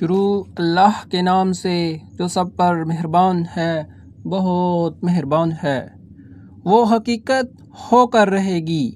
شروع اللہ کے نام سے جو سب پر مہربان ہے، بہت مہربان ہے۔ وہ حقیقت ہو کر رہے گی۔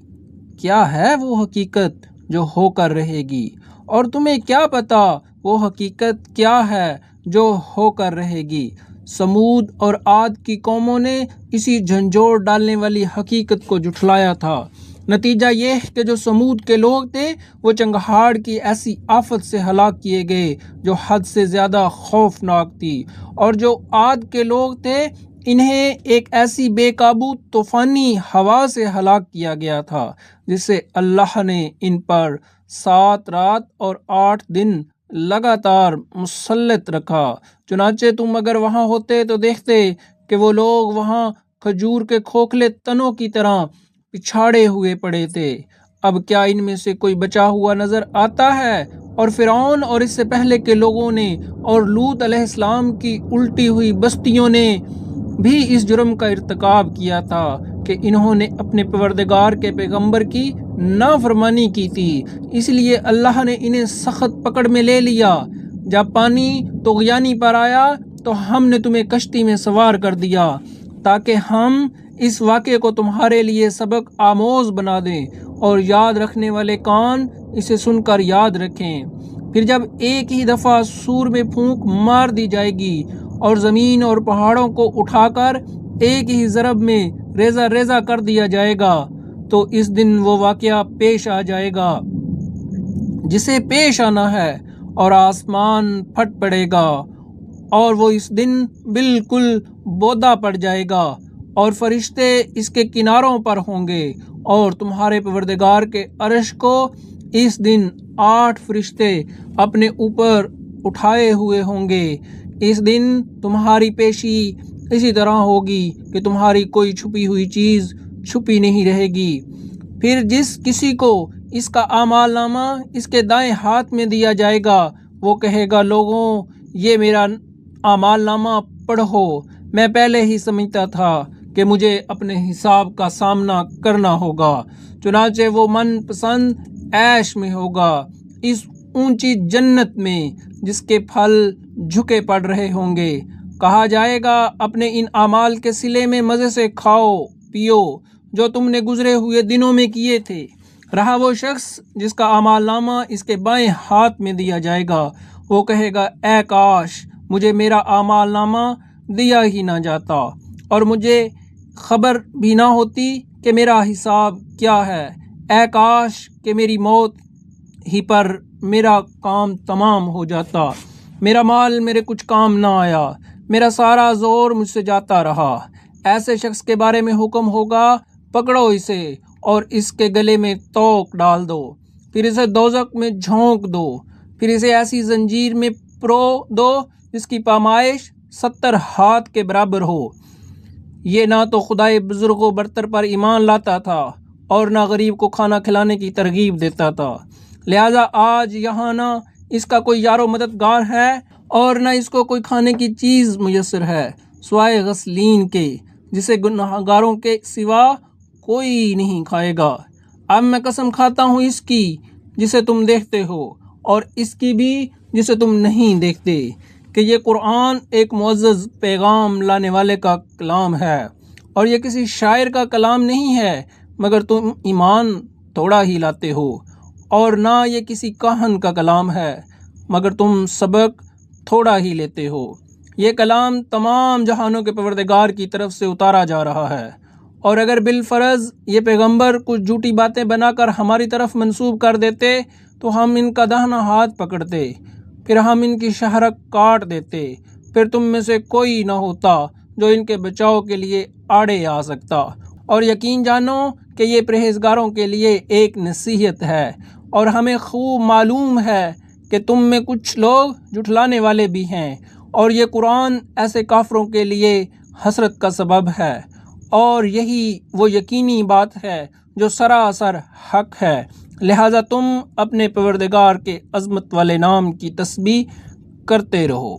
کیا ہے وہ حقیقت جو ہو کر رہے گی؟ اور تمہیں کیا پتہ وہ حقیقت کیا ہے جو ہو کر رہے گی؟ سمود اور عاد کی قوموں نے اسی جھنجھوڑ ڈالنے والی حقیقت کو جھٹلایا تھا۔ نتیجہ یہ کہ جو سمود کے لوگ تھے وہ چنگھاڑ کی ایسی آفت سے ہلاک کیے گئے جو حد سے زیادہ خوفناک تھی، اور جو عاد کے لوگ تھے انہیں ایک ایسی بے قابو طوفانی ہوا سے ہلاک کیا گیا تھا جس سے اللہ نے ان پر 7 رات اور 8 دن لگاتار مسلط رکھا۔ چنانچہ تم اگر وہاں ہوتے تو دیکھتے کہ وہ لوگ وہاں کھجور کے کھوکھلے تنوں کی طرح پچھاڑے ہوئے پڑے تھے۔ اب کیا ان میں سے کوئی بچا ہوا نظر آتا ہے؟ اور فرعون اور اس سے پہلے کے لوگوں نے اور لوط علیہ السلام کی الٹی ہوئی بستیوں نے بھی اس جرم کا ارتکاب کیا تھا کہ انہوں نے اپنے پروردگار کے پیغمبر کی نافرمانی کی تھی، اس لیے اللہ نے انہیں سخت پکڑ میں لے لیا۔ جب پانی طغیانی پر آیا تو ہم نے تمہیں کشتی میں سوار کر دیا تاکہ ہم اس واقعے کو تمہارے لیے سبق آموز بنا دیں اور یاد رکھنے والے کان اسے سن کر یاد رکھیں۔ پھر جب ایک ہی دفعہ سور میں پھونک مار دی جائے گی اور زمین اور پہاڑوں کو اٹھا کر ایک ہی ضرب میں ریزہ ریزہ کر دیا جائے گا تو اس دن وہ واقعہ پیش آ جائے گا جسے پیش آنا ہے، اور آسمان پھٹ پڑے گا اور وہ اس دن بالکل بودا پڑ جائے گا، اور فرشتے اس کے کناروں پر ہوں گے، اور تمہارے پروردگار کے عرش کو اس دن 8 فرشتے اپنے اوپر اٹھائے ہوئے ہوں گے۔ اس دن تمہاری پیشی اسی طرح ہوگی کہ تمہاری کوئی چھپی ہوئی چیز چھپی نہیں رہے گی۔ پھر جس کسی کو اس کا اعمال نامہ اس کے دائیں ہاتھ میں دیا جائے گا وہ کہے گا، لوگوں یہ میرا اعمال نامہ پڑھو، میں پہلے ہی سمجھتا تھا کہ مجھے اپنے حساب کا سامنا کرنا ہوگا۔ چنانچہ وہ من پسند عیش میں ہوگا، اس اونچی جنت میں جس کے پھل جھکے پڑ رہے ہوں گے۔ کہا جائے گا، اپنے ان اعمال کے صلے میں مزے سے کھاؤ پیو جو تم نے گزرے ہوئے دنوں میں کیے تھے۔ رہا وہ شخص جس کا اعمال نامہ اس کے بائیں ہاتھ میں دیا جائے گا، وہ کہے گا، اے کاش مجھے میرا اعمال نامہ دیا ہی نہ جاتا اور مجھے خبر بھی نہ ہوتی کہ میرا حساب کیا ہے۔ اے کاش کہ میری موت ہی پر میرا کام تمام ہو جاتا، میرا مال میرے کچھ کام نہ آیا، میرا سارا زور مجھ سے جاتا رہا۔ ایسے شخص کے بارے میں حکم ہوگا، پکڑو اسے اور اس کے گلے میں توق ڈال دو، پھر اسے دوزخ میں جھونک دو، پھر اسے ایسی زنجیر میں پرو دو جس کی پیمائش 70 ہاتھ کے برابر ہو۔ یہ نہ تو خدائے بزرگ و برتر پر ایمان لاتا تھا اور نہ غریب کو کھانا کھلانے کی ترغیب دیتا تھا، لہٰذا آج یہاں نہ اس کا کوئی یار و مددگار ہے اور نہ اس کو کوئی کھانے کی چیز میسر ہے سوائے غسلین کے جسے گناہگاروں کے سوا کوئی نہیں کھائے گا۔ اب میں قسم کھاتا ہوں اس کی جسے تم دیکھتے ہو اور اس کی بھی جسے تم نہیں دیکھتے، کہ یہ قرآن ایک معزز پیغام لانے والے کا کلام ہے، اور یہ کسی شاعر کا کلام نہیں ہے، مگر تم ایمان تھوڑا ہی لاتے ہو، اور نہ یہ کسی کاہن کا کلام ہے مگر تم سبق تھوڑا ہی لیتے ہو۔ یہ کلام تمام جہانوں کے پروردگار کی طرف سے اتارا جا رہا ہے، اور اگر بالفرض یہ پیغمبر کچھ جھوٹی باتیں بنا کر ہماری طرف منسوب کر دیتے تو ہم ان کا داہنا ہاتھ پکڑتے، پھر ہم ان کی شہرک کاٹ دیتے، پھر تم میں سے کوئی نہ ہوتا جو ان کے بچاؤ کے لیے آڑے آ سکتا۔ اور یقین جانو کہ یہ پرہیزگاروں کے لیے ایک نصیحت ہے، اور ہمیں خوب معلوم ہے کہ تم میں کچھ لوگ جھٹلانے والے بھی ہیں، اور یہ قرآن ایسے کافروں کے لیے حسرت کا سبب ہے، اور یہی وہ یقینی بات ہے جو سراسر حق ہے، لہٰذا تم اپنے پروردگار کے عظمت والے نام کی تسبیح کرتے رہو۔